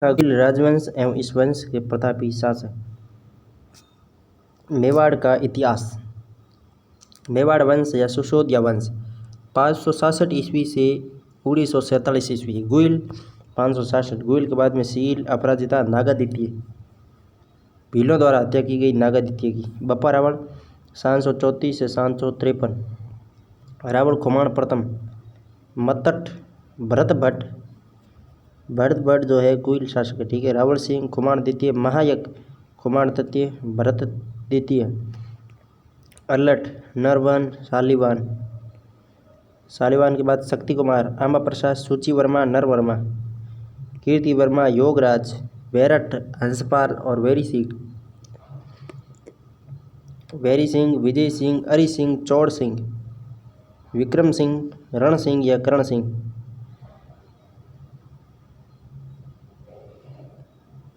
गुहिल राजवंश एवं इस वंश के प्रतापी शासक। मेवाड़ का इतिहास। मेवाड़ वंश या सिसोदिया वंश 566 ईस्वी से 1947 ईस्वी। गुहिल 566। गुहिल के बाद में सील, अपराजिता, नागादित्य। भीलों द्वारा हत्या की गई नागादित्य की। बप्पा रावण 734 से 753। रावण खुमाण प्रथम, मत्तट, भरत भट्ट जो है गुहिल शासक है, ठीक है। रावण सिंह, खुमाण द्वितीय, महायक, खुमाण तृतीय, भरत द्वितीय। अल्लट, नरवन, शालिवान के बाद शक्ति कुमार, आंबा प्रसाद, सूची वर्मा, नरवर्मा, कीर्ति वर्मा, योगराज, बैरठ, हंसपाल और वैरी सिंह, विजय सिंह, अरि सिंह, चौड़ सिंह, विक्रम सिंह, रण सिंह या करण सिंह,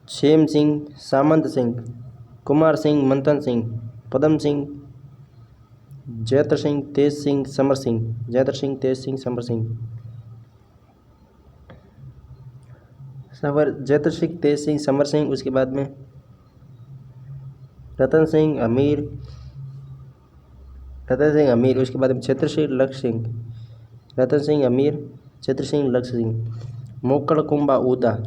क्षेम सिंह, सामंत सिंह, कुमार सिंह, मंथन सिंह, पदम सिंह, जैत्र सिंह, तेज सिंह, समर सिंह। उसके बाद में रतन सिंह अमीर, उसके बाद में क्षेत्र सिंह, लक्ष्य सिंह, रतन सिंह अमीर, क्षेत्र सिंह, लक्ष्य सिंह। मोकड़, कुंबा, उदा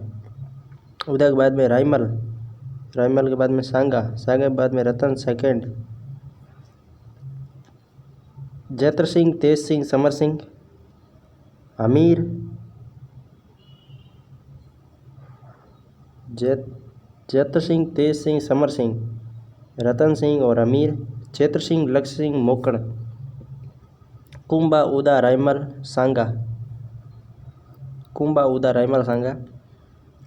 के बाद में रायमल के बाद में सांगा के बाद में रतन सेकंड, जैत्र सिंह, तेज सिंह, समर सिंह, अमीर, जैत्र सिंह, तेज सिंह, समर सिंह, रतन सिंह और अमीर, क्षेत्र सिंह, लक्ष्य सिंह, मोकड़, कुंबा, उदा, रायमल, सांगा,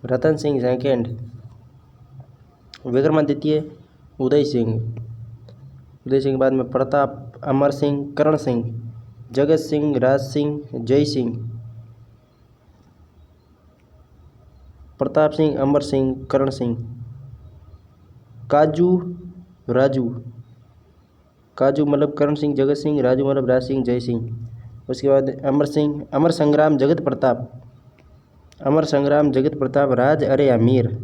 रतन सिंह सेकंड, विक्रमादित्य, उदय सिंह के बाद में प्रताप, अमर सिंह, करण सिंह, जगत सिंह, राज सिंह, जय सिंह, प्रताप सिंह, अमर सिंह, करण सिंह। काजू, राजू मतलब करण सिंह, जगत सिंह, राजू मतलब राज सिंह, जय सिंह। उसके बाद अमर संग्राम, जगत प्रताप, राज अरे अमीर,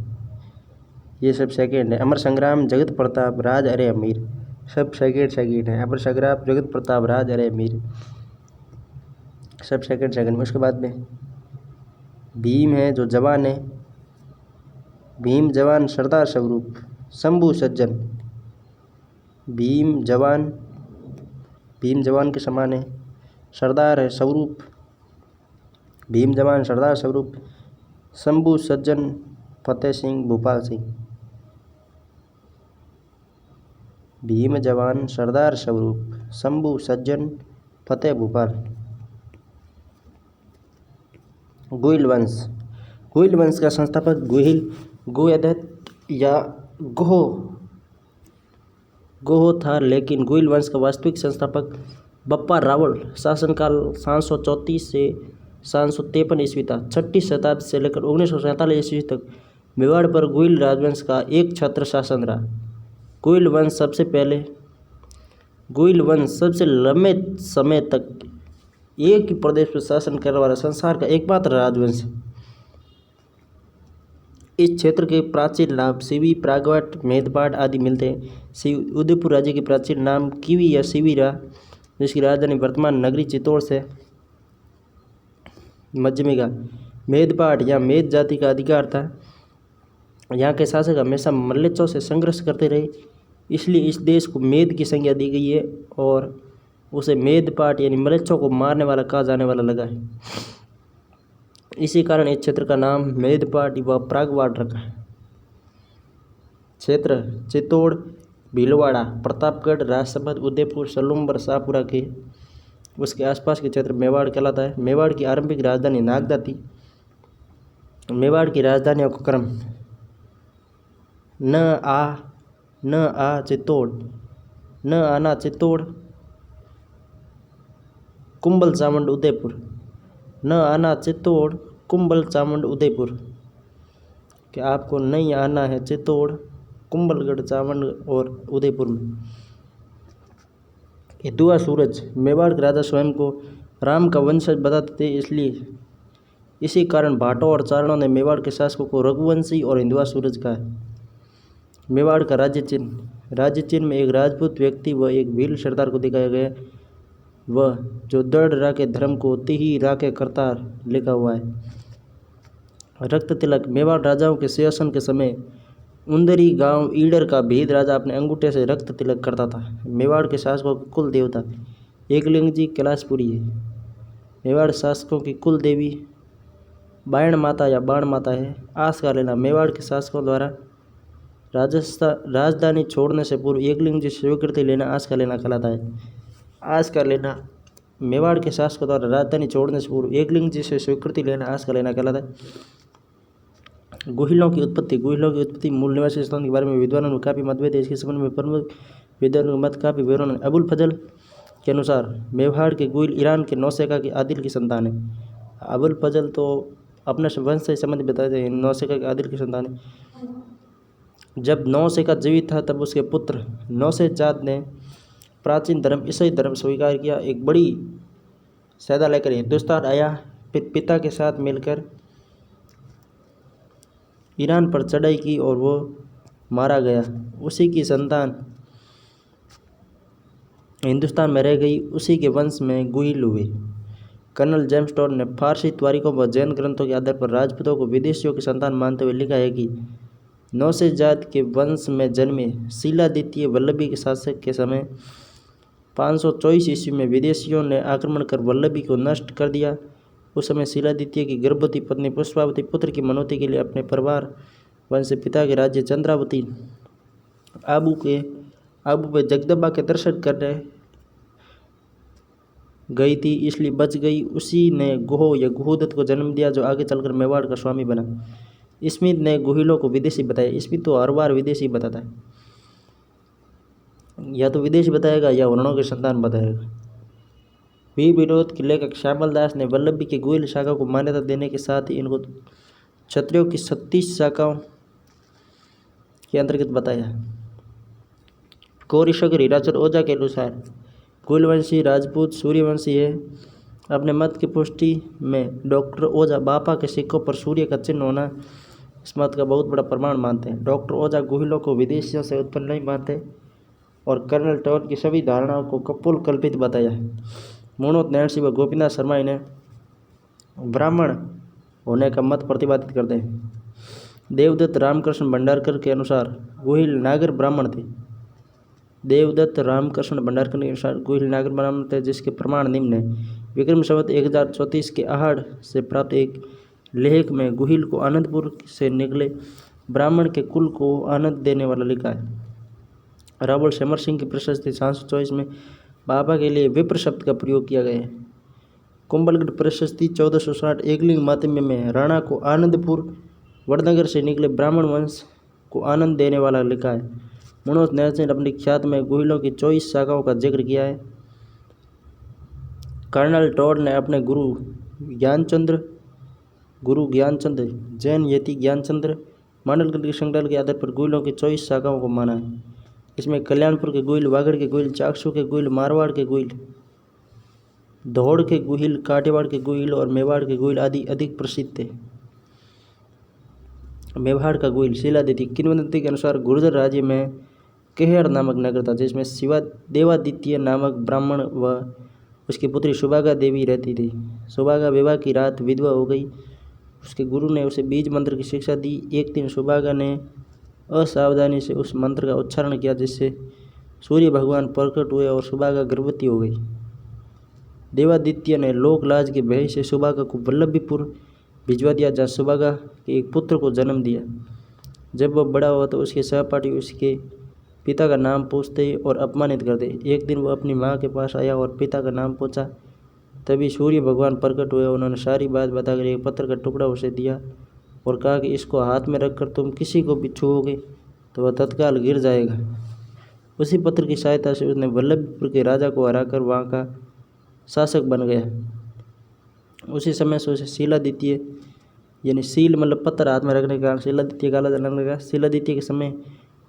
ये सब सेकेंड है। अमर संग्राम, जगत प्रताप, राज अरे अमीर, सब सेकेंड है। अमर संग्राम, जगत प्रताप, राज अरे अमीर, सब सेकेंड में। उसके बाद में भीम है जो जवान है, भीम जवान, सरदार स्वरूप, शंभू सज्जन। भीम जवान के समान है, सरदार है स्वरूप, भीम जवान, सरदार स्वरूप, शंभू सज्जन, फतेह सिंह, भूपाल सिंह। भीम जवान, सरदार स्वरूप, शंभू सज्जन, फतेह, भूपाल। गुहिल वंश का संस्थापक गुहिल गोयदत्त या गोह था, लेकिन गुहिल वंश का वास्तविक संस्थापक बप्पा रावल शासनकाल 734 से 753 ईस्वी था। 6वीं शताब्दी से लेकर 1947 ईस्वी तक मेवाड़ पर गुहिल राजवंश का एक छत्र शासन रहा। गुहिल वंश सबसे लंबे समय तक एक ही प्रदेश पर शासन करने वाला संसार का एकमात्र राजवंश है। इस क्षेत्र के प्राचीन नाम शिवी, प्रागवट, मेदपाट आदि मिलते हैं। उदयपुर राज्य के प्राचीन नाम किवी या शिवी रहा, जिसकी राजधानी वर्तमान नगरी चित्तौड़ से मध्य में। मेदपाट या मेद जाति का अधिकार था। यहाँ के शासक हमेशा मल्लेच्चों से संघर्ष करते रहे, इसलिए इस देश को मेद की संज्ञा दी गई है और उसे मेदपाट यानी मल्लेच्चों को मारने वाला कहा जाने वाला लगा है। इसी कारण इस क्षेत्र का नाम मेदपाट व प्रागवाट रखा है। क्षेत्र चित्तौड़, भीलवाड़ा, प्रतापगढ़, राजसमंद, उदयपुर, सलूम्बर, शाहपुरा के उसके आसपास के क्षेत्र मेवाड़ कहलाता है। मेवाड़ की आरंभिक राजधानी नागदा थी। मेवाड़ की राजधानियों का क्रम न आना चित्तौड़, कुंभल चामुंड, उदयपुर, न आना चित्तौड़, कुंभल चामुंड, उदयपुर। कि आपको नहीं आना है चित्तौड़, कुंभलगढ़, चामुंड और उदयपुर में। यदुआ सूरज, मेवाड़ के राजा स्वयं को राम का वंशज बताते थे, इसलिए इसी कारण भाटों और चारणों ने मेवाड़ के शासकों को रघुवंशी और हिंदुआ सूरज कहा है। मेवाड़ का राज्य चिन्ह में एक राजपूत व्यक्ति व एक वीर सरदार को दिखाया गया है, वह जो दृढ़ राखे धर्म को तिहि राखे करतार लिखा हुआ है। रक्त तिलक। मेवाड़ राजाओं के शासन के समय उंदरी गांव ईडर का भीद राजा अपने अंगूठे से रक्त तिलक करता था। मेवाड़ के शासकों के कुल देवता एकलिंग जी कैलाशपुरी है। मेवाड़ शासकों की कुल देवी बायण माता या बाण माता है। आस का लेना। मेवाड़ के शासकों द्वारा राजधानी छोड़ने से पूर्व एकलिंग जी से स्वीकृति लेना आस का लेना कहलाता है। आस का लेना। मेवाड़ के शासकों द्वारा राजधानी छोड़ने से पूर्व एकलिंग जी से स्वीकृति लेना आस का लेना कहलाता है। गुहिलों की उत्पत्ति मूल निवासी स्थान के बारे में विद्वानों में काफ़ी मतभेद है। इसके संबंध में प्रमुख विद्वानों का मत काफ़ी विवरण है। अबुल फजल के अनुसार मेवाड़ के गुहिल ईरान के नौशेखा की आदिल की संतान है। अबुल फजल तो अपने वंश से संबंध बताते हैं, नौशेखा के आदिल की संतान है। जब नौशेखा जीवित था तब उसके पुत्र नौशेजाद ने प्राचीन धर्म ईसाई धर्म स्वीकार किया। एक बड़ी सैदा लेकर हिंदुस्तान आया। पिता के साथ मिलकर ईरान पर चढ़ाई की और वो मारा गया। उसी की संतान हिंदुस्तान में रह गई। उसी के वंश में गुहिल हुए। कर्नल जेम्स टॉड ने फारसी तारीखों व जैन ग्रंथों के आधार पर राजपूतों को विदेशियों की संतान मानते हुए लिखा है कि नौशेजाद के वंश में जन्मे शिलादित्य वल्लभी के शासक के समय 524 ईस्वी में विदेशियों ने आक्रमण कर वल्लभी को नष्ट कर दिया। उस समय शिलादित्य की गर्भवती पत्नी पुष्पावती पुत्र की मनौती के लिए अपने परिवार वंश से पिता के राज्य चंद्रावती आबू पे जगदम्बा के दर्शन करने गई थी, इसलिए बच गई। उसी ने गुहो या गुहोदत्त को जन्म दिया, जो आगे चलकर मेवाड़ का स्वामी बना। स्मिथ ने गुहिलों को विदेशी बताया। स्मिथ तो हर बार विदेशी बताता है, या तो विदेशी बताएगा या वर्णों की संतान बताएगा। वीर विनोद के लेखक श्यामल दास ने वल्लभी की गुहिल शाखा को मान्यता देने के साथ ही इनको क्षत्रियों की 36 शाखाओं के अंतर्गत बताया। कोरिशकर हीराचंद ओझा के अनुसार गुहिलवंशी राजपूत सूर्यवंशी है। अपने मत की पुष्टि में डॉक्टर ओझा बापा के सिक्कों पर सूर्य का चिन्ह होना इस मत का बहुत बड़ा प्रमाण मानते हैं। डॉक्टर ओझा गुहिलों को विदेशियों से उत्पन्न नहीं मानते और कर्नल टॉड की सभी धारणाओं को कपोल कल्पित बताया है। मनोज नैणसी व गोपीनाथ शर्मा इन्हें ब्राह्मण होने का मत प्रतिपादित करते हैं। देवदत्त रामकृष्ण भंडारकर के अनुसार गुहिल नागर ब्राह्मण थे। देवदत्त रामकृष्ण भंडारकर के अनुसार गुहिल नागर ब्राह्मण थे, जिसके प्रमाण निम्न है। विक्रम संवत 1034 के आहाड़ से प्राप्त एक लेख में गुहिल को आनंदपुर से निकले ब्राह्मण के कुल को आनंद देने वाला लिखा है। रावल समर सिंह की प्रशस्ति 724 में बाबा के लिए विप्र शब्द का प्रयोग किया गया है। कुंभलगढ़ प्रशस्ति 1460 एकलिंग मातम्य में राणा को आनंदपुर वडनगर से निकले ब्राह्मण वंश को आनंद देने वाला लिखा है। मनोज नैणसी ने अपनी ख्यात में गुहिलों की 24 शाखाओं का जिक्र किया है। कर्नल टॉड ने अपने गुरु ज्ञानचंद्र जैन यति ज्ञानचंद्र मांडलकर के संकल्प के आधार पर गुहिलों की 24 शाखाओं को माना है। इसमें कल्याणपुर के गुहिल, वागड़ के गुहिल, चाकसू के गुहिल, मारवाड़ के गुहिल, धौड़ के गुहिल, काठियावाड़ के गुहिल और मेवाड़ के गुहिल आदि अधिक प्रसिद्ध थे। मेवाड़ का गुहिल शिलादित्य। किंवदंती के अनुसार गुर्जर राज्य में केहर नामक नगर था, जिसमें देवादित्य नामक ब्राह्मण व उसकी पुत्री सुभागा देवी रहती थी। सुभागा विवाह की रात विधवा हो गई। उसके गुरु ने उसे बीज मंत्र की शिक्षा दी। एक दिन सुभागा ने असावधानी से उस मंत्र का उच्चारण किया, जिससे सूर्य भगवान प्रकट हुए और सुभागा गर्भवती हो गई। देवादित्य ने लोक लाज के भय से सुभागा को वल्लभीपुर भिजवा दिया, जहाँ सुभागा के एक पुत्र को जन्म दिया। जब वह बड़ा हुआ तो उसके सहपाठी उसके पिता का नाम पूछते और अपमानित करते। एक दिन वह अपनी माँ के पास आया और पिता का नाम पूछा। तभी सूर्य भगवान प्रकट हुए। उन्होंने सारी बात बताकर एक पत्थर का टुकड़ा उसे दिया और कहा कि इसको हाथ में रखकर तुम किसी को भी छुओगे तो वह तत्काल गिर जाएगा। उसी पत्थर की सहायता से उसने वल्लभीपुर के राजा को हराकर वहाँ का शासक बन गया। उसी समय से उसे शिलादित्य यानी सील मतलब पत्थर हाथ में रखने के कारण शिलादित्य काला जलन लगा। शिलादित्य के समय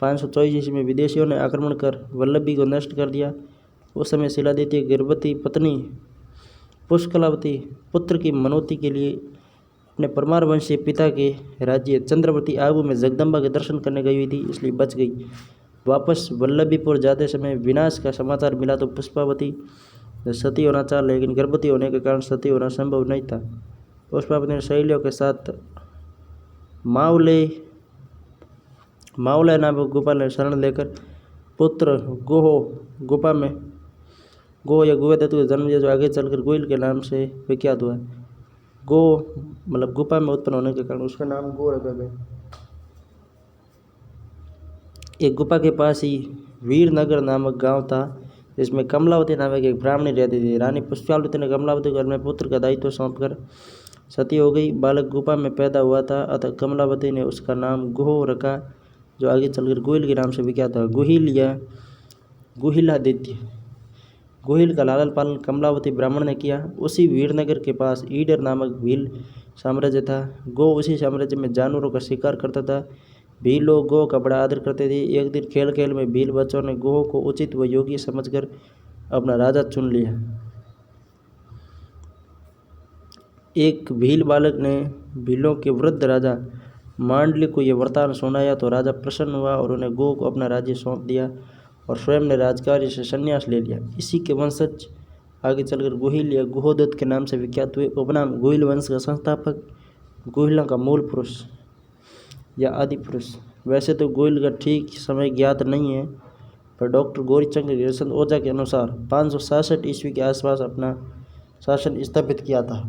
524 ईस्वी में विदेशियों ने आक्रमण कर वल्लभी को नष्ट कर दिया। उस समय शिलादित्य गर्भवती पत्नी पुष्कलावती पुत्र की मनौती के लिए अपने परमार वंशीय पिता के राज्य चंद्रवती आबू में जगदम्बा के दर्शन करने गई हुई थी, इसलिए बच गई। वापस वल्लभीपुर जाते समय विनाश का समाचार मिला तो पुष्पावती सती होना चाहा, लेकिन गर्भवती होने के कारण सती होना संभव नहीं था। पुष्पावती ने सहेलियों के साथ मावले नामक गुफा में शरण लेकर पुत्र गुहा में गो या गुहे तत्व जन्म दिया, जो आगे चलकर गोइल के नाम से विख्यात हुआ। गो मतलब गुफा में उत्पन्न होने के कारण उसका नाम गो रखा गया। एक गुफा के पास ही वीरनगर नामक गांव था, जिसमें कमलावती नामक एक ब्राह्मणी रहती थी। रानी पुष्पावती ने कमलावती को अपने पुत्र का दायित्व सौंपकर सती हो गई। बालक गुफा में पैदा हुआ था, अतः कमलावती ने उसका नाम गुह रखा, जो आगे चलकर गोहिल के नाम से विख्यात था। गुहिल या गुहिलादित्य गोहिल का लालन पालन कमलावती ब्राह्मण ने किया। उसी वीरनगर के पास ईडर नामक भील साम्राज्य था। गो उसी साम्राज्य में जानवरों का शिकार करता था। भील लोग गो का बड़ा आदर करते थे। एक दिन खेल खेल में भील बच्चों ने गो को उचित व योग्य समझकर अपना राजा चुन लिया। एक भील बालक ने भीलों के वृद्ध राजा मांडली को यह वरदान सुनाया तो राजा प्रसन्न हुआ और उन्हें गो को अपना राज्य सौंप दिया और स्वयं ने राजकार्य से संन्यास ले लिया। इसी के वंशज आगे चलकर गोहिल या गुहोदत्त के नाम से विख्यात हुए। उपनाम गोहिल वंश का संस्थापक, गोहिलों का मूल पुरुष या आदि पुरुष। वैसे तो गोहिल का ठीक समय ज्ञात नहीं है, पर डॉक्टर गौरीचंद्र यशवंत ओझा के अनुसार 566 ईस्वी के आसपास अपना शासन स्थापित किया था।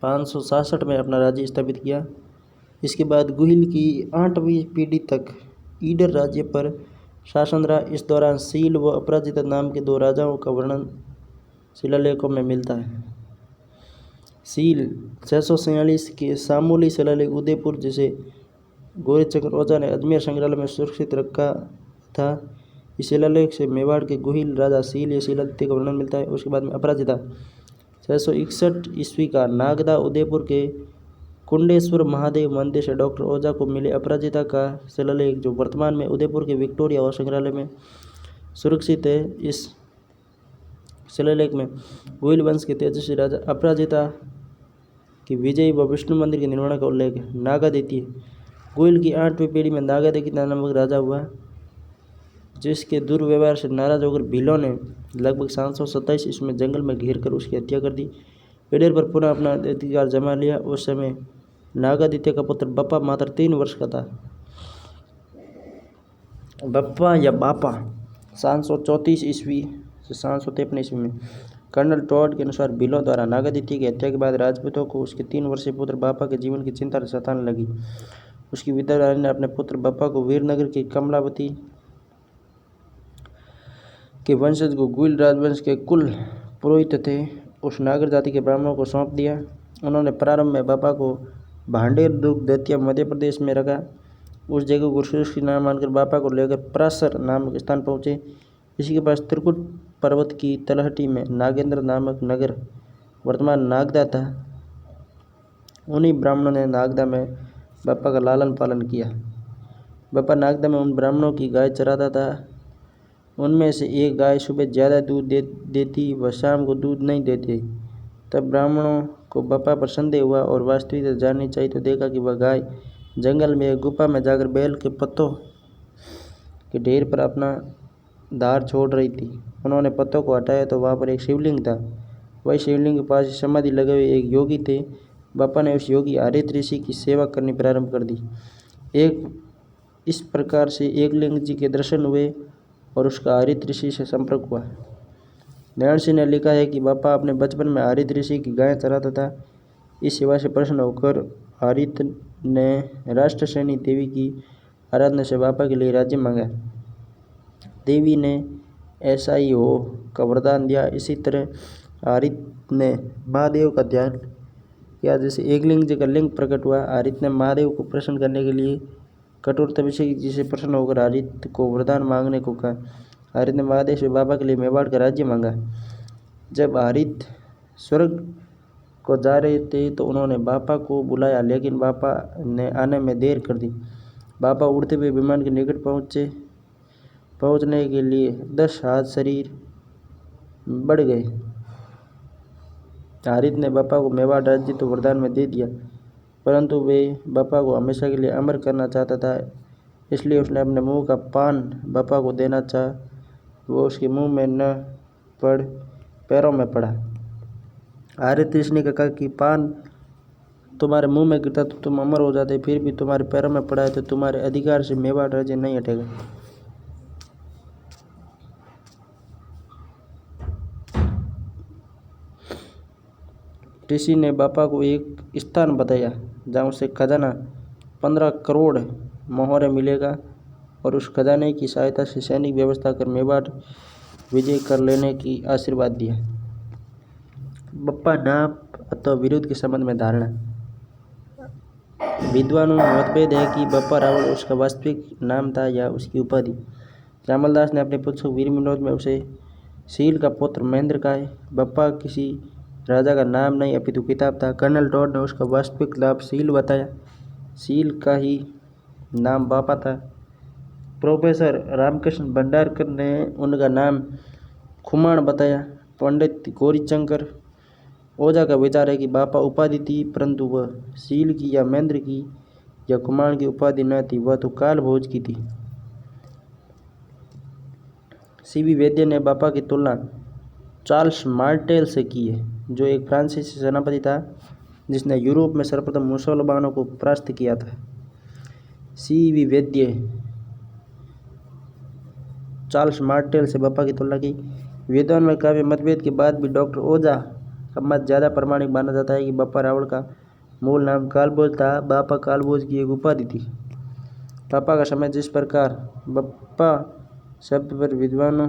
566 में अपना राज्य स्थापित किया। इसके बाद गोहिल की 8वीं पीढ़ी तक ईडर राज्य पर शासन रहा। इस दौरान सील व अपराजिता नाम के 2 राजाओं का वर्णन शिलालेखों में मिलता है। सील 646 के सामूली शिलालेख उदयपुर, जिसे गौरीचंद्र ओझा ने अजमेर संग्रहालय में सुरक्षित रखा था। इस शिलालेख से मेवाड़ के गोहिल राजा सील या शिलादित्य का वर्णन मिलता है। उसके बाद में अपराजिता 661 ईस्वी का नागदा उदयपुर के कुंडेश्वर महादेव मंदिर से डॉक्टर ओझा को मिले अपराजिता का शिलालेख, जो वर्तमान में उदयपुर के विक्टोरिया और संग्रहालय में सुरक्षित है। इस शिलालेख में गोहिल वंश के तेजस्वी राजा अपराजिता की विजय व विष्णु मंदिर के निर्माण का उल्लेख है। नागादित्य गोहिल की 8वीं पीढ़ी में नागादित्य नामक राजा हुआ, जिसके दुर्व्यवहार से नाराज होकर भीलों ने लगभग 727 ईस्वी में जंगल में घेर कर उसकी हत्या कर दी। ईडर पर पुनः अपना अधिकार जमा लिया। उस समय नागादित्य का पुत्र बप्पा मात्र 3 वर्ष का था। बप्पा या बापा 734 ईस्वी से 753 ईस्वी में कर्नल टॉड के अनुसार भीलों द्वारा नागादित्य की हत्या के बाद राजपूतों को उसके 3 वर्षीय पुत्र बापा के जीवन की चिंता सताने लगी। उसकी विधवा रानी ने अपने पुत्र बप्पा को वीरनगर की कमलावती के वंशज को गोहिल राजवंश के कुल पुरोहित थे उस नागर जाति के ब्राह्मणों को सौंप दिया। उन्होंने प्रारंभ में बापा को भांडेर दुर्ग दैत्या मध्य प्रदेश में रखा। उस जगह को सुरक्षित नाम मानकर बापा को लेकर पराशर नामक स्थान पहुँचे। इसी के पास त्रिकुट पर्वत की तलहटी में नागेंद्र नामक नगर, वर्तमान नागदा था। उन्हीं ब्राह्मणों ने नागदा में बापा का लालन पालन किया। बापा नागदा में उन ब्राह्मणों की गाय चराता था। उनमें से एक गाय सुबह ज़्यादा दूध देती व शाम को दूध नहीं देती। तब ब्राह्मणों को बापा पर संदेह हुआ और वास्तविकता जाननी चाहिए तो देखा कि वह गाय जंगल में एक गुफा में जाकर बेल के पत्तों के ढेर पर अपना धार छोड़ रही थी। उन्होंने पत्तों को हटाया तो वहाँ पर एक शिवलिंग था। वही शिवलिंग के पास समाधि लगे हुए एक योगी थे। बापा ने उस योगी हरित ऋषि की सेवा करनी प्रारंभ कर दी। इस प्रकार से एकलिंग जी के दर्शन हुए और उसका हरित ऋषि से संपर्क हुआ। नयन सिंह ने लिखा है कि बापा अपने बचपन में हरित ऋषि की गाय चराता था। इस सेवा से प्रसन्न होकर हरित ने राष्ट्रसेनी देवी की आराधना से बापा के लिए राज्य मांगा। देवी ने ऐसा ही हो का वरदान दिया। इसी तरह हरित ने महादेव का ध्यान किया। जैसे एकलिंग जी का लिंग प्रकट हुआ, हरित ने महादेव को प्रसन्न करने के लिए कठोर तपस्या जी से प्रसन्न होकर हरित को वरदान मांगने को कहा। हरित ने महादेव से बाबा के लिए मेवाड़ का राज्य मांगा। जब हरित स्वर्ग को जा रहे थे तो उन्होंने बापा को बुलाया, लेकिन बापा ने आने में देर कर दी। बापा उड़ते हुए विमान के निकट पहुंचने के लिए 10 हाथ शरीर बढ़ गए। हारित ने बप्पा को मेवाड़ राज्य तो वरदान में दे दिया, परंतु वे बप्पा को हमेशा के लिए अमर करना चाहता था। इसलिए उसने अपने मुंह का पान बप्पा को देना चाहा। वो उसके मुंह में न पड़ पैरों में पड़ा। हारित ऋषि ने कहा कि पान तुम्हारे मुंह में गिरता तो तुम अमर हो जाते, फिर भी तुम्हारे पैरों में पड़ा है तो तुम्हारे अधिकार से मेवाड़ राज्य नहीं हटेगा। ऋषि ने बप्पा को एक स्थान बताया जहाँ उसे खजाना 15 करोड़ मोहरे मिलेगा और उस खजाने की सहायता से सैनिक व्यवस्था कर मेवाड़ विजय कर लेने की आशीर्वाद दिया। बप्पा नाम अथवा विरुद्ध के संबंध में धारणा। विद्वानों में मतभेद है कि बप्पा रावल उसका वास्तविक नाम था या उसकी उपाधि। रामलदास ने अपने पुस्तक वीर विनोद में उसे सील का पुत्र महेंद्र कहा है। बप्पा किसी राजा का नाम नहीं अपितु किताब था। कर्नल टॉड ने उसका वास्तविक नाम सील बताया। सील का ही नाम बापा था। प्रोफेसर रामकृष्ण भंडारकर ने उनका नाम खुमाण बताया। पंडित गौरीशंकर ओझा का विचार है कि बापा उपाधि थी, परंतु वह सील की या महेंद्र की या खुमाण की उपाधि न थी, वह तो काल भोज की थी। सीवी वैद्य ने बापा की तुलना चार्ल्स मार्टेल से की है, जो एक फ्रांसीसी सेनापति था जिसने यूरोप में सर्वप्रथम मुसलमानों को परास्त किया था। सीवी वैद्य चार्ल्स मार्टेल से बापा की तुलना की। विद्वान में काव्य मतभेद के बाद भी डॉक्टर ओझा का मत ज़्यादा प्रमाणिक माना जाता है कि बप्पा रावल का मूल नाम कालभोज था। बापा कालभोज की एक उपाधि थी। पापा का समय जिस प्रकार बप्पा शब्द पर विद्वानों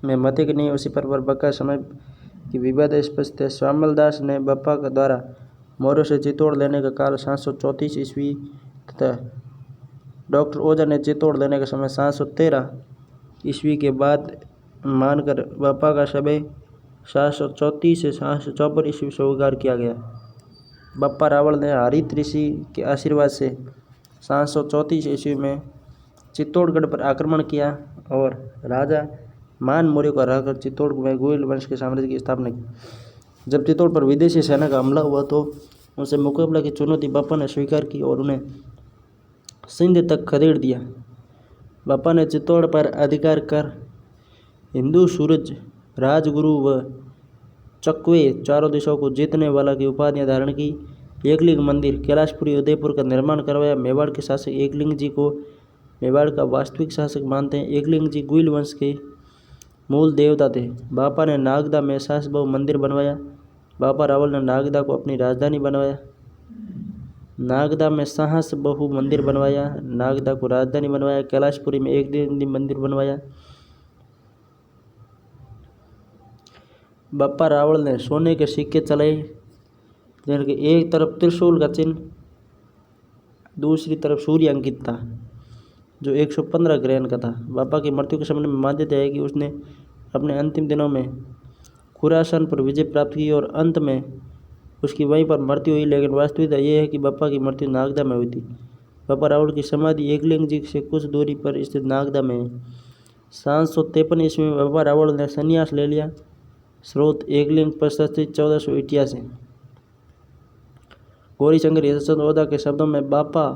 में मत कि नहीं, उसी पर बप्पा समय की विवाद स्पष्ट है। श्यामलदास ने बप्पा का द्वारा मौर्य से चित्तौड़ लेने का काल 734 ईस्वी तथा डॉक्टर ओझा ने चित्तौड़ लेने का समय 713 ईस्वी के बाद मानकर बप्पा का समय 734 से 754 ईस्वी स्वीकार किया गया। बप्पा रावल ने हारित ऋषि के आशीर्वाद से 734 ईस्वी में चित्तौड़गढ़ पर आक्रमण किया और राजा मान मौर्य को हराकर चित्तौड़ में गोयल वंश के साम्राज्य की स्थापना की। जब चित्तौड़ पर विदेशी सेना का हमला हुआ तो उनसे मुकाबला की चुनौती बप्पा ने स्वीकार की और उन्हें सिंध तक खदेड़ दिया। बप्पा ने चित्तौड़ पर अधिकार कर हिंदू सूरज, राजगुरु व चकवे चारों दिशाओं को जीतने वाला की उपाधियां धारण की। एकलिंग मंदिर कैलाशपुरी उदयपुर का निर्माण करवाया। मेवाड़ के शासक एकलिंग जी को मेवाड़ का वास्तविक शासक मानते हैं। एकलिंग जी गुइल वंश के मूल देवता थे। बापा ने नागदा में सास बहु मंदिर बनवाया। बापा रावल ने नागदा को अपनी राजधानी बनवाया। नागदा में साहस बहु मंदिर बनवाया। नागदा को राजधानी बनवाया। कैलाशपुरी में एक दिन मंदिर बनवाया। बप्पा रावल ने सोने के सिक्के चलाए, जिनके एक तरफ त्रिशूल का चिन्ह, दूसरी तरफ सूर्य अंकित था, जो 115 ग्रहण का था। बापा की मृत्यु के समय में मान्यता है कि उसने अपने अंतिम दिनों में खुरासान पर विजय प्राप्त की और अंत में उसकी वहीं पर मृत्यु हुई, लेकिन वास्तविकता यह है कि बप्पा की मृत्यु नागदा में हुई थी। बप्पा रावल की समाधि एकलिंग जी से कुछ दूरी पर स्थित नागदा में है। 753 ईस्वी में बप्पा रावल ने संन्यास ले लिया। स्रोत एकलिंग प्रशस्ति 1488। गौरीशंकर यशवंत ओझा के शब्दों में बापा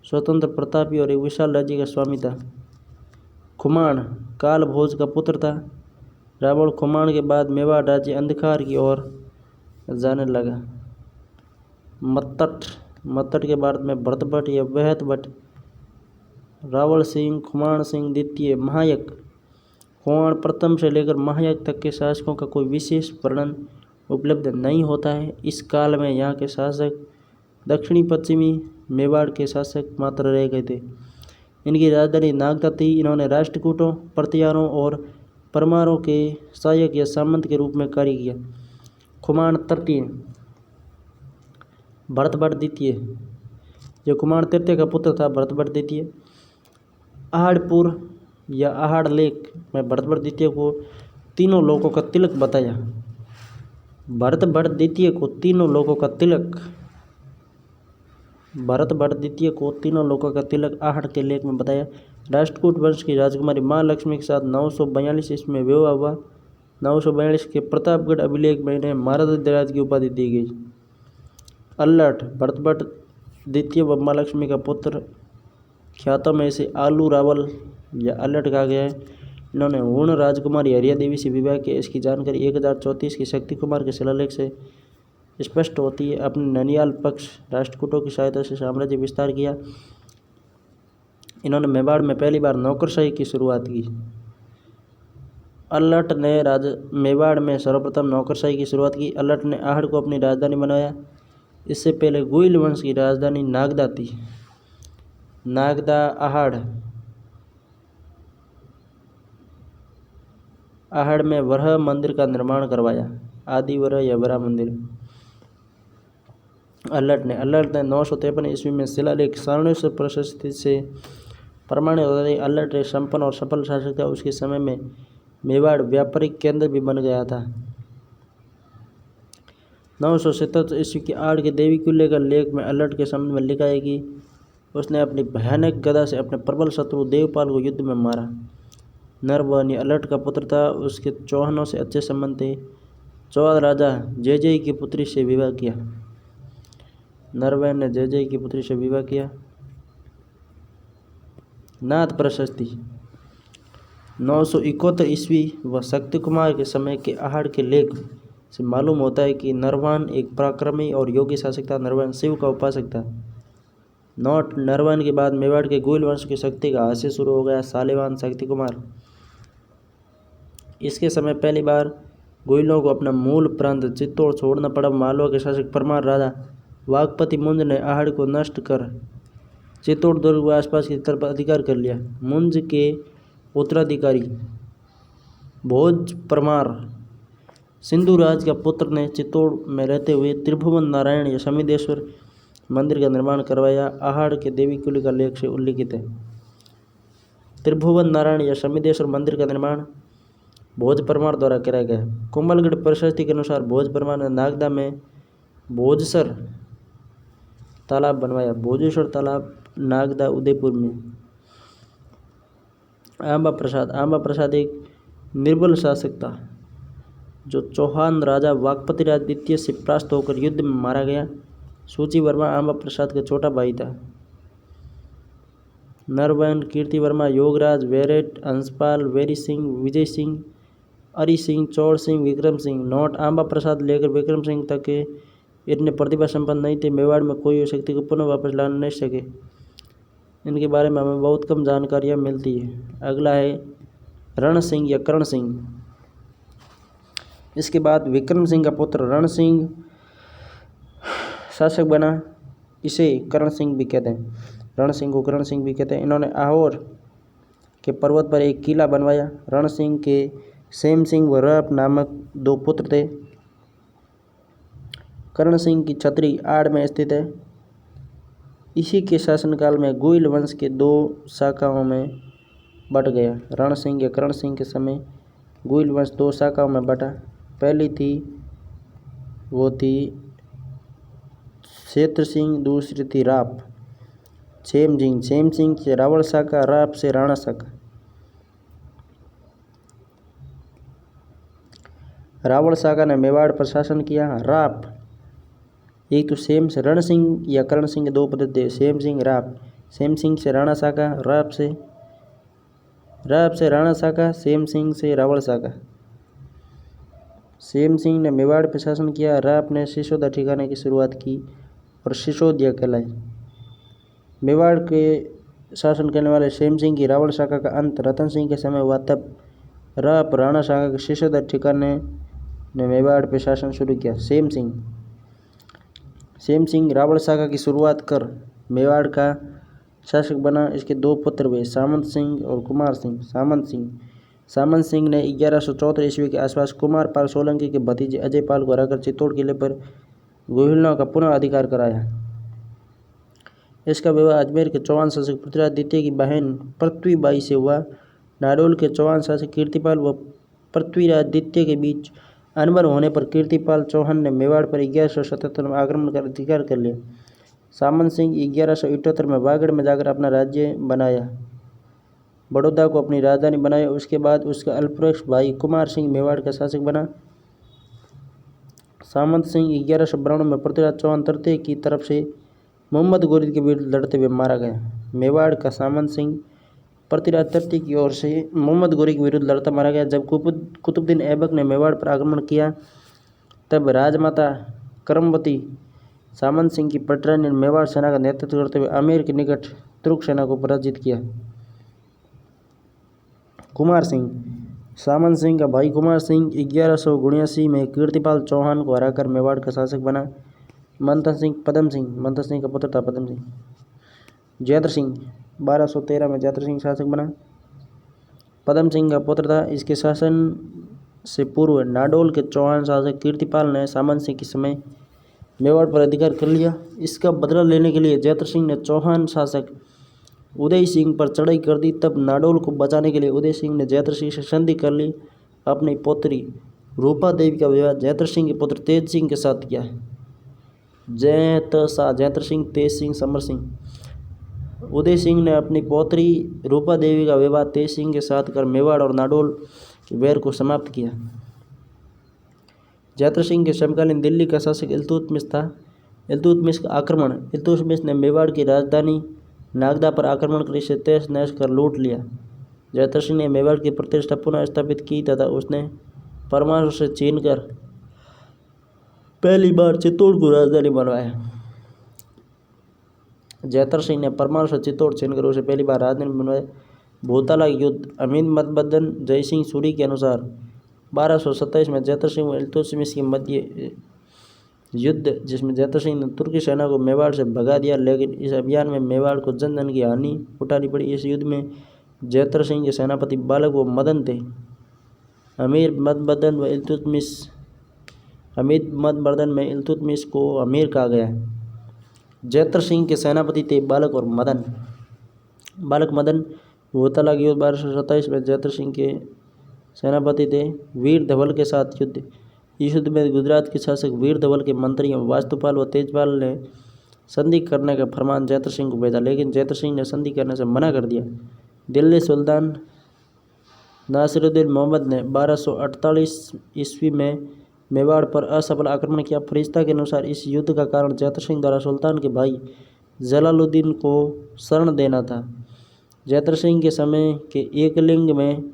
स्वतंत्र, प्रतापी और एक विशाल राज्य का स्वामी था। खुमाण काल भोज का पुत्र था। रावण खुमाण के बाद मेवाड़ राज्य अंधकार की ओर जाने लगा। मत्तट के बाद में भरत भट्ट या वहत भट्ट, रावल सिंह, खुमाण सिंह द्वितीय, महायक। खुमाण प्रथम से लेकर महायक तक के शासकों का कोई विशेष वर्णन उपलब्ध नहीं होता है। इस काल में यहाँ के शासक दक्षिणी पश्चिमी मेवाड़ के शासक मात्र रह गए थे। इनकी राजधानी नागदा थी। इन्होंने राष्ट्रकूटों, प्रतिहारों और परमारों के सहायक या सामंत के रूप में कार्य किया। खुमाण तृतीय, भरत भट्ट द्वितीय, जो खुमाण तृतीय का पुत्र था। भरत भट्ट द्वितीय आहड़पुर या आहड़ लेक में भरत भट्ट द्वितीय को तीनों लोकों का तिलक बताया। भरत भट्ट द्वितीय को तीनों लोकों का तिलक आहड़ के लेख में बताया। राष्ट्रकूट वंश की राजकुमारी माँ लक्ष्मी के साथ 942 ईस्वी में विवाह हुआ। 942 के प्रतापगढ़ अभिलेख में इन्हें महाराजाधिराज की उपाधि दी गई। अल्लठ भरतभट्ट द्वितीय व महालक्ष्मी का पुत्र, ख्यातों में इसे आलू रावल या अल्लठ कहा गया है। इन्होंने हूण राजकुमारी हरिया देवी से विवाह किया। इसकी जानकारी 1034 की शक्ति कुमार के शिलालेख से स्पष्ट होती है। अपने ननियाल पक्ष राष्ट्रकूटों की सहायता से साम्राज्य विस्तार किया। इन्होंने मेवाड़ में पहली बार नौकरशाही की शुरुआत की। अल्लठ ने मेवाड़ में सर्वप्रथम नौकरशाही की शुरुआत की। अल्लठ ने आहड़ को अपनी राजधानी बनाया। इससे पहले गुइल वंश की राजधानी नागदा थी। नागदा आहड़ में वरह मंदिर का निर्माण करवाया। आदि वरह या वरा मंदिर। अल्लठ ने 953 ईस्वी में शिलालेख सारणेश्वर प्रशस्ति से प्रमाणित होता है। अल्लठ एक संपन्न और सफल शासक था। उसके समय में मेवाड़ व्यापारिक केंद्र भी बन गया था। 977 ईस्वी की आड़ के देवी कुल्ले का लेख में अल्लठ के संबंध में लिखा है कि उसने अपनी भयानक गदा से अपने प्रबल शत्रु देवपाल को युद्ध में मारा। नरवानी अल्लठ का पुत्र था। उसके चौहानों से अच्छे संबंध थे। चौहान राजा जयजय की पुत्री से विवाह किया। नरवैन ने जयजय की पुत्री से विवाह किया। नाथ प्रशस्ति 971 ईस्वी व शक्ति कुमार के समय के आहड़ के लेख से मालूम होता है कि नरवान एक पराक्रमी और योगी शासक था। नरवान शिव का उपासक था। नोट नरवान के बाद मेवाड़ के गुइल वंश की शक्ति का हास्य शुरू हो गया। सालेवान शक्ति कुमार। इसके समय पहली बार गुइलों को अपना मूल प्रांत चित्तौड़ छोड़ना पड़ा। मालवा के शासक परमार राजा वागपति मुंज ने आहड़ को नष्ट कर चित्तौड़ दुर्ग व आसपास की तरफ अधिकार कर लिया। मुंज के उत्तराधिकारी भोज परमार सिंधु राज का पुत्र ने चित्तौड़ में रहते हुए त्रिभुवन नारायण या शमिदेश्वर मंदिर का निर्माण करवाया। आहड़ के देवी कुल्ले का लेख से उल्लिखित है। त्रिभुवन नारायण या शमिदेश्वर मंदिर का निर्माण भोज परमार द्वारा कराया गया। कोमलगढ़ प्रशस्ति के अनुसार भोज परमार ने नागदा में भोजसर तालाब बनवाया। भोजेश्वर तालाब नागदा उदयपुर में। आंबा प्रसाद एक निर्बल शासक था जो चौहान राजा वागपति राज द्वितीय से परास्त होकर युद्ध में मारा गया। सूची वर्मा आंबा प्रसाद का छोटा भाई था। नरवैन कीर्ति वर्मा योगराज वेरेट हंसपाल वेरी सिंह विजय सिंह अरि सिंह चौड़ सिंह विक्रम सिंह। नोट आंबा प्रसाद लेकर विक्रम सिंह तक के इतने प्रतिभा संपन्न नहीं थे। मेवाड़ में कोई शक्ति को पुनः वापस ला नहीं सके। इनके बारे में हमें बहुत कम जानकारियाँ मिलती है। अगला है रण सिंह या करण सिंह। इसके बाद विक्रम सिंह का पुत्र रण सिंह शासक बना। इसे करण सिंह भी कहते हैं। रण सिंह को करण सिंह भी कहते हैं। इन्होंने आहोर के पर्वत पर एक किला बनवाया। रण सिंह के सेम सिंह व रप नामक दो पुत्र थे। करण सिंह की छतरी आड़ में स्थित है। इसी के शासनकाल में गुइल वंश के दो शाखाओं में बट गया। रण सिंह या करण सिंह के समय गुइल वंश दो शाखाओं में बटा। पहली थी वो थी क्षेत्र सिंह, दूसरी थी राप। सेम सिंह से रावल शाखा, राप से राणा शाखा। रावल शाखा ने मेवाड़ पर शासन किया। राप एक तो सेम से रण सिंह या करण सिंह के दो पद थे। सेम सिंह राप। सेम सिंह से राणा शाखा, राप से राणा शाखा, सेम सिंह से रावल शाखा। सेम सिंह ने मेवाड़ पर शासन किया। राप ने सिसोदा ठिकाने की शुरुआत की और सिसोदिया कहलाई। मेवाड़ के शासन करने वाले सेम सिंह की रावल शाखा का अंत रतन सिंह के समय हुआ। तब राप राणा शाखा के सिसोदा ठिकाने ने मेवाड़ पर शासन शुरू किया। सेम सिंह रावल शाखा की शुरुआत कर मेवाड़ का शासक बना। इसके दो पुत्र हुए सामंत सिंह और कुमार सिंह। सामंत सिंह ने 1174 ईस्वी के आसपास कुमार पाल सोलंकी के भतीजे अजय पाल को हराकर चित्तौड़ किले पर गुहिलों का पुनः अधिकार कराया। इसका विवाह अजमेर के चौहान शासक पृथ्वीराज द्वितीय की बहन पृथ्वीबाई से हुआ। नाडोल के चौहान शासक कीर्तिपाल व पृथ्वीराज द्वितीय के बीच अनबन होने पर कीर्तिपाल चौहान ने मेवाड़ पर 1177 में आक्रमण कर अधिकार कर लिया। सामंत सिंह 1178 में वागड़ में जाकर अपना राज्य बनाया। बड़ौदा को अपनी राजधानी बनाया। उसके बाद उसका अल्पवयस्क भाई कुमार सिंह मेवाड़ का शासक बना। सामंत सिंह 1192 में पृथ्वीराज चौहान तृतीय की तरफ से मोहम्मद गोरी के विरुद्ध लड़ते हुए मारा गया। मेवाड़ का सामंत सिंह पृथ्वीराज तृतीय की ओर से मोहम्मद गोरी के विरुद्ध लड़ता मारा गया। जब कुतुबुद्दीन ऐबक ने मेवाड़ पर आक्रमण किया तब राजमाता करमवती सामंत सिंह की पटरानी ने मेवाड़ सेना का नेतृत्व करते हुए आमेर के निकट तुर्क सेना को पराजित किया। कुमार सिंह सामंत सिंह का भाई कुमार सिंह 1179 में कीर्तिपाल चौहान को हराकर मेवाड़ का शासक बना। मंथन सिंह का पुत्र था पदम सिंह। जैत्र सिंह 1213 में जैत्र सिंह शासक बना। पदम सिंह का पुत्र था। इसके शासन से पूर्व नाडोल के चौहान शासक कीर्तिपाल ने सामंत सिंह के समय मेवाड़ पर अधिकार कर लिया। इसका बदला लेने के लिए जैत्र सिंह ने चौहान शासक उदय सिंह पर चढ़ाई कर दी। तब नाडोल को बचाने के लिए उदय सिंह ने जैत्र सिंह से संधि कर ली। अपनी पौत्री रूपा देवी का विवाह जैत्र सिंह के पुत्र तेज सिंह के साथ किया। जैत्र सिंह, तेज सिंह, समर सिंह। उदय सिंह ने अपनी पौत्री रूपा देवी का विवाह तेज सिंह के साथ कर मेवाड़ और नाडोल के वैर को समाप्त किया। जैत्र सिंह के समकालीन दिल्ली का शासक इल्तुतमिश था। इल्तुतमिश का आक्रमण। इल्तुतमिश ने मेवाड़ की राजधानी नागदा पर आक्रमण कर इसे तहस नहस कर लूट लिया। जैत्र सिंह ने मेवाड़ की प्रतिष्ठा पुनः स्थापित की तथा उसने परमाणु से छीनकर पहली बार चित्तौड़ को राजधानी बनवाया। जैत्र सिंह ने परमाणु से चित्तौड़ छीनकर उसे पहली बार राजधानी बनवाया। भूताला युद्ध। अमीन मतबदन जय सिंह सूरी के अनुसार 1227 में जैत्र सिंह व इल्तुतमिश के मध्य युद्ध, जिसमें जैत्र सिंह ने तुर्की सेना को मेवाड़ से भगा दिया, लेकिन इस अभियान में मेवाड़ को जन जन की हानि उठानी पड़ी। इस युद्ध में जैत्र सिंह के सेनापति बालक व मदन थे। अमीर मतबदन में इल्तुतमिश को अमीर कहा गया है। जैत्र सिंह के सेनापति थे बालक और मदन। बालक मदन भूताला युद्ध 1227 में जैत्र सिंह के सेनापति थे। वीर धवल के साथ युद्ध। इस युद्ध में गुजरात के शासक वीर धवल के मंत्रियों वास्तुपाल व तेजपाल ने संधि करने का फरमान जैत्र सिंह को भेजा, लेकिन जैत्र सिंह ने संधि करने से मना कर दिया। दिल्ली सुल्तान नासिरुद्दीन मोहम्मद ने 1248 ईस्वी में मेवाड़ पर असफल आक्रमण किया। फरिश्ता के अनुसार इस युद्ध का कारण जैत्र सिंह द्वारा सुल्तान के भाई जलालुद्दीन को शरण देना था। जैत्र सिंह के समय के एकलिंग में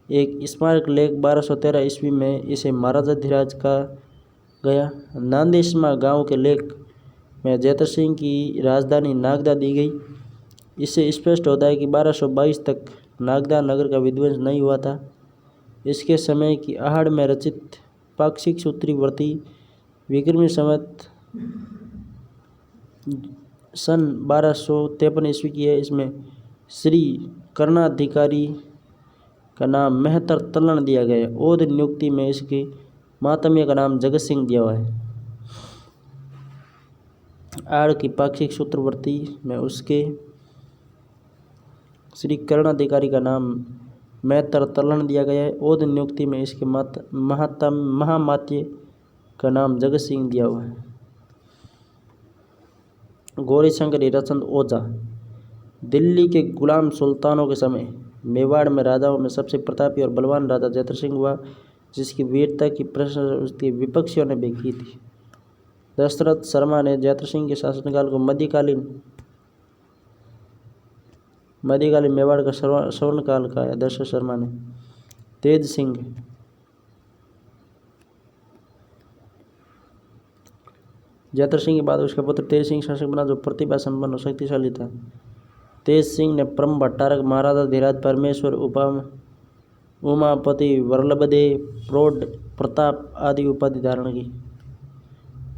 एक स्मारक लेख 1213 ईस्वी में इसे महाराजा धीराज कहा गया। नांदेशमा गांव के लेख में जैत्र सिंह की राजधानी नागदा दी गई। इससे स्पष्ट होता है कि 1222 तक नागदा नगर का विध्वंस नहीं हुआ था। इसके समय की आहड़ में रचित पाक्षिक सूत्री व्रती विक्रमी संवत सन 1253 ईस्वी की है। इसमें श्री कर्णाधिकारी का नाम मेहतर तल्लण दिया गया है। ओद नियुक्ति में इसके मातम्य का नाम जगत सिंह दिया हुआ है। आड़ की पाक्षिक सूत्रवर्ती में उसके श्री कर्णाधिकारी का नाम मेहतर तल्लण दिया गया है। ओद नियुक्ति में इसके महामात्य का नाम जगत सिंह दिया हुआ है। गौरीशंकर हीराचंद ओझा। दिल्ली के गुलाम सुल्तानों के समय मेवाड़ में राजाओं में सबसे प्रतापी और बलवान राजा जैत्र सिंह हुआ, जिसकी वीरता की प्रशंसा उसके विपक्षियों ने भी की थी। दशरथ शर्मा ने जैत्र सिंह के शासनकाल को मध्यकालीन मेवाड़ का स्वर्णकाल कहा है। दशरथ शर्मा ने। तेज सिंह। जैत्र सिंह के बाद उसका पुत्र तेज सिंह शासक बना, जो प्रतिभा संपन्न और शक्तिशाली था। तेज सिंह ने परम भट्टारक, महाराजा धीराज, परमेश्वर, उमापति, वल्लभदेव, प्रौढ़ प्रताप आदि उपाधि धारण की।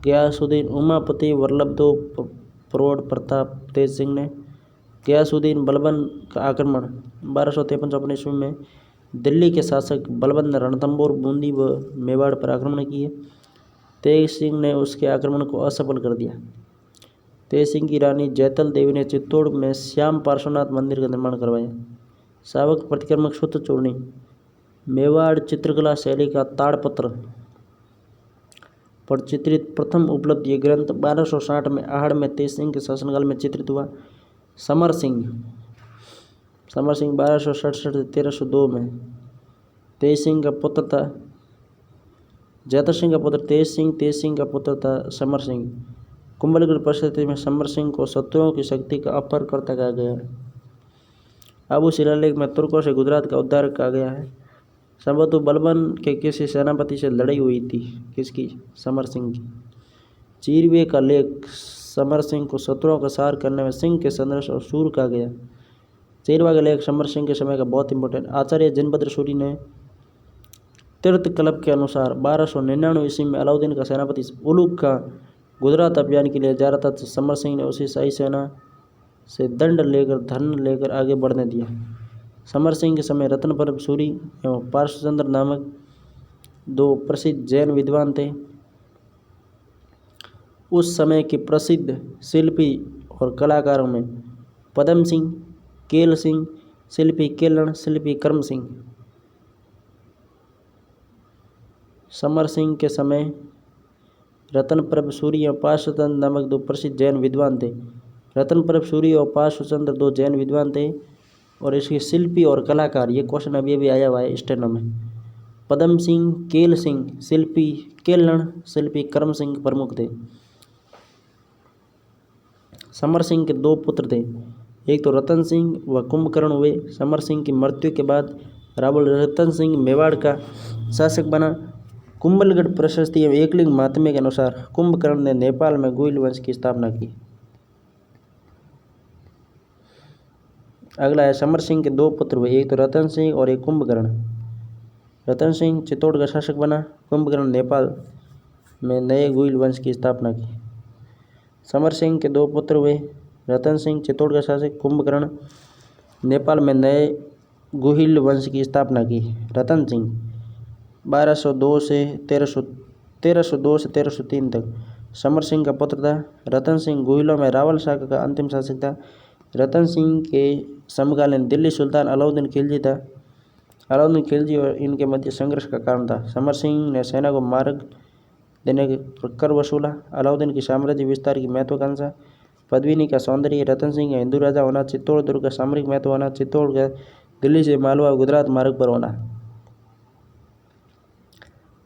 गयासुद्दीन, उमापति, वल्लभदेव, प्रौढ़ प्रताप। तेज सिंह ने गयासुद्दीन बलबन का आक्रमण 1253 ईस्वी में दिल्ली के शासक बलबन ने रणथंभौर, बूंदी व मेवाड़ पर आक्रमण किए। तेज सिंह ने उसके आक्रमण को असफल कर दिया। तेज सिंह की रानी जैतल देवी ने चित्तौड़ में श्याम पार्श्वनाथ मंदिर का निर्माण करवाया। शावक प्रतिक्रमक सूत्र चूर्णी। मेवाड़ चित्रकला शैली का ताड़पत्र पर चित्रित प्रथम उपलब्ध ये ग्रंथ 1260 में आहड़ में तेज सिंह के शासनकाल में चित्रित हुआ। समर सिंह। समर सिंह 1267 से 1302 में। तेज सिंह का पुत्र था जैतर सिंह का पुत्र तेज सिंह का पुत्र था समर सिंह। कुंभलगढ़ परिस्थिति में समर सिंह को शत्रुओं की शक्ति का अपहरणकर्ता कहा गया है। आबू शिलालेख में तुर्कों से गुजरात का उद्धार कहा गया है। संभवतः बलबन के किसी सेनापति से लड़ाई हुई थी, किसकी? समर सिंह की। चीरवे का लेख समर सिंह को शत्रुओं का सार करने में सिंह के सदृश और शूर कहा गया। चीरवा का लेख समर सिंह के समय का बहुत इंपॉर्टेंट। आचार्य जिनभद्र सूरी ने तीर्थ क्लब के अनुसार 1299 ईस्वी में अलाउद्दीन का सेनापति उलुग का गुजरात अभियान के लिए जा रहा था। समर सिंह ने उसी शाही सेना से दंड लेकर धन लेकर आगे बढ़ने दिया। समर सिंह के समय रत्नप्रभ सूरी एवं पार्श्वचंद्र नामक दो प्रसिद्ध जैन विद्वान थे। उस समय के प्रसिद्ध शिल्पी और कलाकारों में पदम सिंह, केल सिंह, शिल्पी केलन, शिल्पी कर्म सिंह। समर सिंह के समय रत्नप्रभ सूरी और पार्श्वचंद्र नामक दो प्रसिद्ध जैन विद्वान थे। रत्नप्रभ सूरी और पार्श्वचंद्र दो जैन विद्वान थे और इसके शिल्पी और कलाकार, ये क्वेश्चन अभी अभी आया हुआ है स्टेनो में। पदम सिंह, केल सिंह, शिल्पी केलन, शिल्पी कर्म सिंह प्रमुख थे। समर सिंह के दो पुत्र थे, एक तो रतन सिंह व कुंभकर्ण हुए। समर सिंह की मृत्यु के बाद रावल रतन सिंह मेवाड़ का शासक बना। कुंभलगढ़ प्रशस्ति एवं एकलिंग महात्म्य के अनुसार कुंभकर्ण ने नेपाल में गुइल वंश की स्थापना की। अगला है समर सिंह के दो पुत्र हुए, एक तो रतन सिंह और एक कुंभकर्ण। रतन सिंह चित्तौड़ का शासक बना। कुंभकर्ण नेपाल में नए गुइल वंश की स्थापना की। समर सिंह के दो पुत्र हुए, रतन सिंह चित्तौड़ का शासक, कुंभकर्ण नेपाल में नए गुहिल वंश की स्थापना की। रतन सिंह 1202 से 1303 तक समर सिंह का पुत्र था। रतन सिंह गुहिलों में रावल शाखा का अंतिम शासक था। रतन सिंह के समकालीन दिल्ली सुल्तान अलाउद्दीन खिलजी था। अलाउद्दीन खिलजी और इनके मध्य संघर्ष का कारण था। समर सिंह ने सेना को मार्ग देने पर कर वसूला। अलाउद्दीन की साम्राज्य विस्तार की महत्वाकांक्षा, पद्मिनी का सौंदर्य, रतन सिंह का हिंदू राजा होना, चित्तौड़ दुर्ग का सामरिक महत्व होना, चित्तौड़ का दिल्ली से मालवा गुजरात मार्ग पर होना।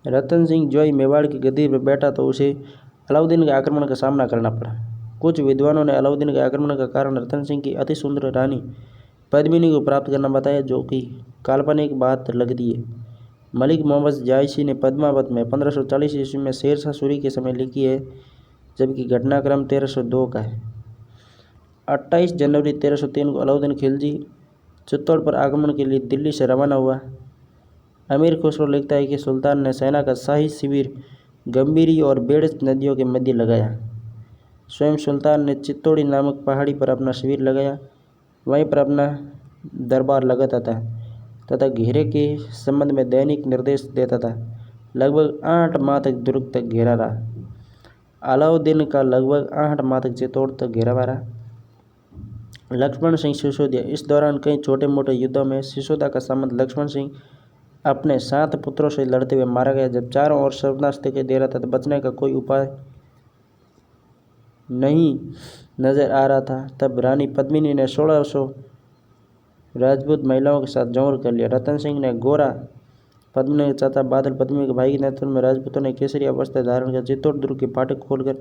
रतन सिंह जो ही मेवाड़ की गद्दी पर बैठा तो उसे अलाउद्दीन के आक्रमण का सामना करना पड़ा। कुछ विद्वानों ने अलाउद्दीन के आक्रमण का कारण रतन सिंह की अति सुंदर रानी पद्मिनी को प्राप्त करना बताया, जो कि काल्पनिक बात लगती है। मलिक मोहम्मद जायसी ने पद्मावत में 1540 ईस्वी में शेरशाह सूरी के समय लिखी है, जबकि घटनाक्रम 1302 का है। 28 जनवरी 1303 को अलाउद्दीन खिलजी चित्तौड़ पर आगमन के लिए दिल्ली से रवाना हुआ। अमीर खुसरो लिखता है कि सुल्तान ने सेना का शाही शिविर गंभीरी और बेड़स नदियों के मध्य लगाया। स्वयं सुल्तान ने चित्तौड़ी नामक पहाड़ी पर अपना शिविर लगाया, वहीं पर अपना दरबार लगाता था तथा घेरे के संबंध में दैनिक निर्देश देता था। लगभग 8 माह तक दुर्ग तक घेरा रहा। अलाउद्दीन का लगभग 8 माह तक चित्तौड़ तक घेरावा रहा। लक्ष्मण सिंह सिसोदिया, इस दौरान कई छोटे मोटे युद्धों में सिसोदा का संबंध लक्ष्मण सिंह अपने 7 पुत्रों से लड़ते हुए मारा गया। जब चारों ओर सर्वनाश दिखाई दे रहा था तो बचने का कोई उपाय नहीं नजर आ रहा था, तब रानी पद्मिनी ने 1600 राजपूत महिलाओं के साथ जौहर कर लिया। रतन सिंह ने गोरा, पद्मिनी के चाचा बादल पद्मिनी के भाई के नेतृत्व में राजपूतों ने केसरी अवस्था धारण कर चित्तौड़ दुर्ग के फाटक खोलकर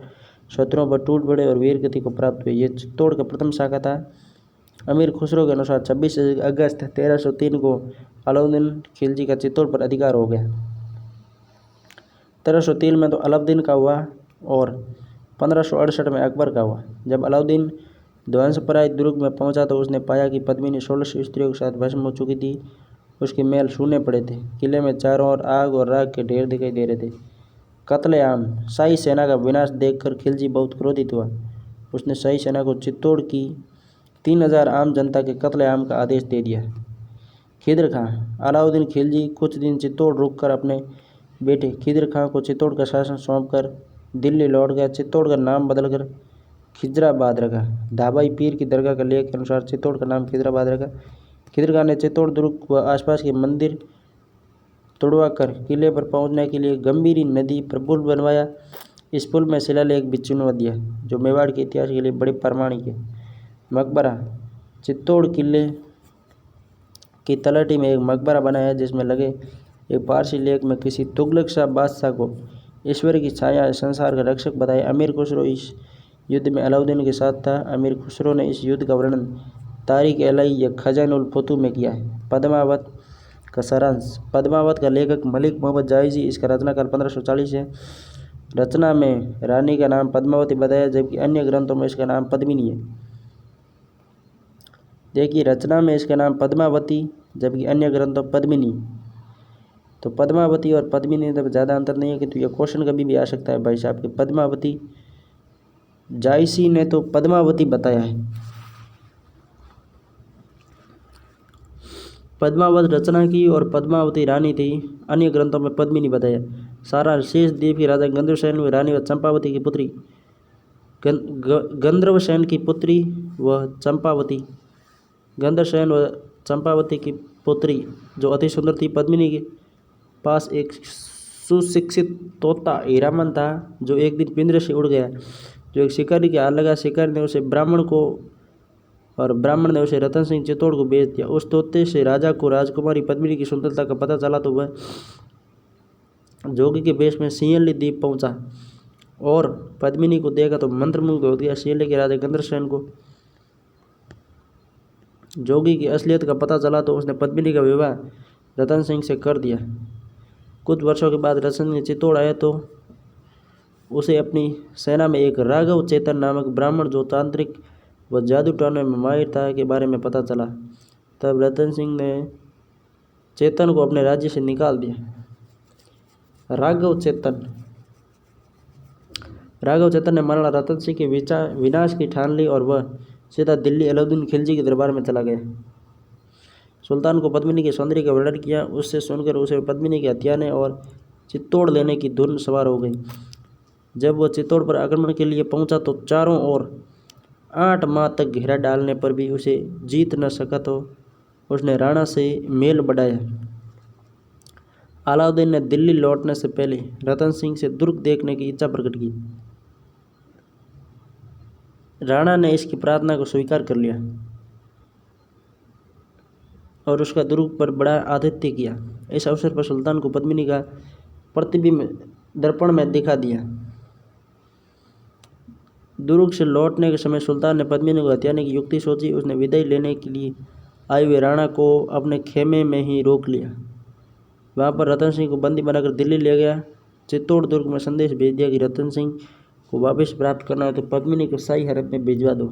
शत्रुओं पर टूट पड़े और वीर गति को प्राप्त हुए। ये चित्तौड़ का प्रथम शाखा था। अमीर खुसरो के अनुसार 26 अगस्त 1303 को अलाउद्दीन खिलजी का चित्तौड़ पर अधिकार हो गया। 1303 में तो अलाउद्दीन का हुआ और 1568 में अकबर का हुआ। जब अलाउद्दीन ध्वंसप्राय दुर्ग में पहुंचा तो उसने पाया कि पद्मिनी 1600 स्त्रियों के साथ भस्म हो चुकी थी। उसके महल सूने पड़े थे। किले में चारों ओर आग और राख के ढेर दिखाई दे रहे थे। कत्लेआम, शाही सेना का विनाश देखकर खिलजी बहुत क्रोधित हुआ। उसने शाही सेना को चित्तौड़ की 3000 आम जनता के कत्लेआम का आदेश दे दिया। खिद्र खां, अलाउद्दीन खिलजी कुछ दिन चित्तौड़ रुककर अपने बेटे खिद्र खां को चित्तौड़ का शासन सौंपकर दिल्ली लौट गया। चित्तौड़ का नाम बदलकर खिजराबाद रखा। धाबाई पीर की दरगाह के लेख के अनुसार चित्तौड़ का नाम खिजराबाद रखा। खिद्र खां ने चित्तौड़ दुर्ग व आसपास के मंदिर तोड़वाकर किले पर पहुंचने के लिए गंभीरी नदी पर पुल बनवाया। इस पुल में शिलालेख भी चिन्हवा दिया, जो मेवाड़ के इतिहास के लिए बड़े प्रामाणिक है। मकबरा, चित्तौड़ किले की तलहटी में एक मकबरा बनाया जिसमें लगे एक पारसी लेख में किसी तुगलक शाह बादशाह को ईश्वर की छाया संसार का रक्षक बताया। अमीर खुसरो इस युद्ध में अलाउद्दीन के साथ था। अमीर खुसरो ने इस युद्ध का वर्णन तारीख अलई या खजानुल फुतूह में किया है। पद्मावत का सारांश। पद्मावत का लेखक मलिक मोहम्मद जायजी, इसका रचनाकाल 1540 है। रचना में रानी का नाम पद्मावती बताया जबकि अन्य ग्रंथों में इसका नाम पद्मिनी है। देखिए, रचना में इसका नाम पद्मावती जबकि अन्य ग्रंथों पद्मिनी। तो पद्मावती और पद्मिनी में ज़्यादा अंतर नहीं है, किंतु यह क्वेश्चन कभी भी आ सकता है भाई साहब कि पद्मावती, जायसी ने तो पद्मावती बताया है। पद्मावत रचना की और पद्मावती रानी थी, अन्य ग्रंथों में पद्मिनी बताया। सारा शेष द्वीप की राजा गंधर्वसेन व रानी व चंपावती की पुत्री गंधर्वसेन की पुत्री व चंपावती, गंधर्वसेन व चंपावती की पुत्री जो अति सुंदर थी। पद्मिनी के पास एक सुशिक्षित तोता हीरामन था जो एक दिन पिंजरे से उड़ गया, जो एक शिकारी के हाथ लगा। शिकारी ने उसे ब्राह्मण को और ब्राह्मण ने उसे रतन सिंह चित्तौड़ को बेच दिया। उस तोते से राजा को राजकुमारी पद्मिनी की सुंदरता का पता चला तो वह जोगी के वेश में सिंहली द्वीप पहुंचा और पद्मिनी को देखा तो मंत्रमुग्ध हो गया। सिंहली के राजा गंधर्वसेन को जोगी की असलियत का पता चला तो उसने पद्मिनी का विवाह रतन सिंह से कर दिया। कुछ वर्षों के बाद रतन सिंह चित्तौड़ आया तो उसे अपनी सेना में एक राघव चेतन नामक ब्राह्मण जो तांत्रिक व जादू टोने में माहिर था के बारे में पता चला। तब रतन सिंह ने चेतन को अपने राज्य से निकाल दिया। राघव चेतन ने महाराणा रतन सिंह के विनाश की ठान ली और वह सीधा दिल्ली अलाउद्दीन खिलजी के दरबार में चला गया। सुल्तान को पद्मिनी के सौंदर्य का वर्णन किया। उससे सुनकर उसे पद्मिनी के हथियाने और चित्तौड़ लेने की धुन सवार हो गई। जब वह चित्तौड़ पर आक्रमण के लिए पहुंचा तो चारों ओर 8 माह तक घेरा डालने पर भी उसे जीत न सका तो उसने राणा से मेल बढ़ाया। अलाउद्दीन ने दिल्ली लौटने से पहले रतन सिंह से दुर्ग देखने की इच्छा प्रकट की। राणा ने इसकी प्रार्थना को स्वीकार कर लिया और उसका दुर्ग पर बड़ा आतिथ्य किया। इस अवसर पर सुल्तान को पद्मिनी का प्रतिबिंब दर्पण में दिखा दिया। दुर्ग से लौटने के समय सुल्तान ने पद्मिनी को हथियाने की युक्ति सोची। उसने विदाई लेने के लिए आए हुए राणा को अपने खेमे में ही रोक लिया। वहां पर रतन सिंह को बंदी बनाकर दिल्ली ले गया। चित्तौड़ दुर्ग में संदेश भेज दिया कि रतन सिंह को वापस प्राप्त करना है तो पद्मिनी को शाही हरम में भिजवा दो।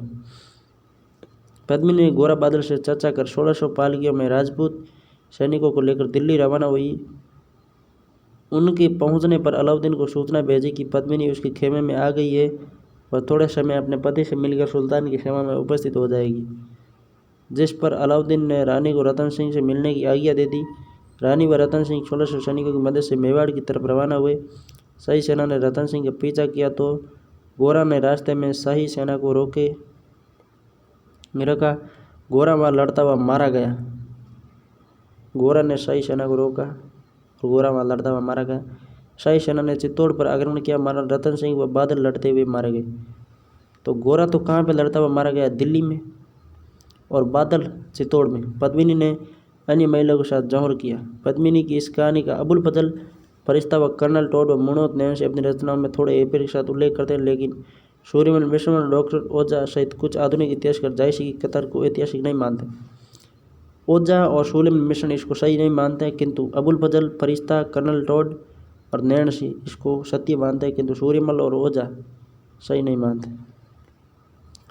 पद्मिनी गोरा बादल से चर्चा कर 1600 पालकियों में राजपूत सैनिकों को लेकर दिल्ली रवाना हुई। उनके पहुंचने पर अलाउद्दीन को सूचना भेजी कि पद्मिनी उसके खेमे में आ गई है, वह थोड़े समय अपने पति से मिलकर सुल्तान की सेवा में उपस्थित हो जाएगी। जिस पर अलाउद्दीन ने रानी को रतन सिंह से मिलने की आज्ञा दे दी। रानी व रतन सिंह 1600 सैनिकों की मदद से मेवाड़ की तरफ रवाना हुए। शाही सेना ने रतन सिंह का पीछा किया तो गोरा ने रास्ते में शाही सेना को रखा। गोरा वहाँ लड़ता हुआ मारा गया। गोरा ने शाही सेना को रोका और गोरा वहाँ लड़ता हुआ मारा गया। शाही सेना ने चित्तौड़ पर आक्रमण किया। महाराणा रतन सिंह व बादल लड़ते हुए मारे गए। तो गोरा तो कहाँ पे लड़ता हुआ मारा गया? दिल्ली में, और बादल चित्तौड़ में। पद्मिनी ने अन्य महिलाओं के साथ जौहर किया। पद्मिनी की इस कहानी का अबुल फजल फरिश्ता व कर्नल टॉड व मुनोत नैन से अपनी रचनाओं में थोड़े हेरफेर के साथ उल्लेख करते हैं, लेकिन सूर्यमल मिश्र, डॉक्टर ओझा सहित कुछ आधुनिक इतिहासकार जायसी की कतार को ऐतिहासिक नहीं मानते। ओझा और सूर्यमल मिश्र इसको सही नहीं मानते हैं, किंतु अबुल फजल फरिश्ता, कर्नल टॉड और नैणसी इसको सत्य मानते हैं, किंतु सूर्यमल और ओझा सही नहीं मानते।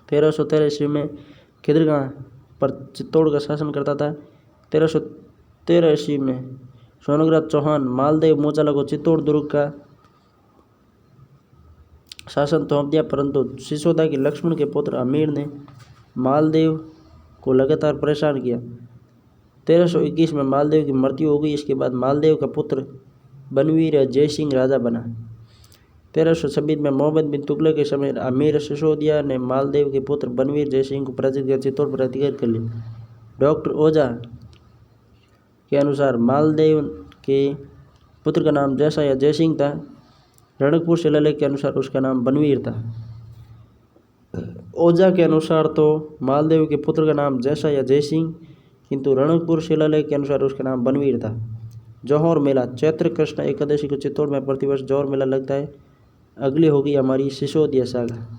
1313 ईस्वी में खिदरगाह पर चित्तौड़ का शासन करता था। 1313 ईस्वी में सोनग्राज चौहान मालदेव मोचाला को चित्तौड़ दुर्ग का शासन सौंप दिया, परंतु सिसोदा के लक्ष्मण के पुत्र अमीर ने मालदेव को लगातार परेशान किया। 1321 में मालदेव की मृत्यु हो गई। इसके बाद मालदेव का पुत्र बनवीर या जयसिंह राजा बना। 1326 में मोहम्मद बिन तुगलक के समय अमीर सिसोदिया ने मालदेव के पुत्र बनवीर जयसिंह को पराजित कर चित्तौड़ पर अधिकार कर लिया। डॉक्टर ओझा के अनुसार मालदेव के पुत्र का नाम जैसा या जयसिंह था। रणकपुर शिलालेख के अनुसार उसका नाम बनवीर था। ओझा के अनुसार तो मालदेव के पुत्र का नाम जैसा या जयसिंह किंतु रणकपुर शिलालेख के अनुसार उसका नाम बनवीर था। जौहर मेला, चैत्र कृष्ण एकादशी को चित्तौड़ में प्रतिवर्ष जौहर मेला लगता है। अगली होगी हमारी सिसोदिया सागा।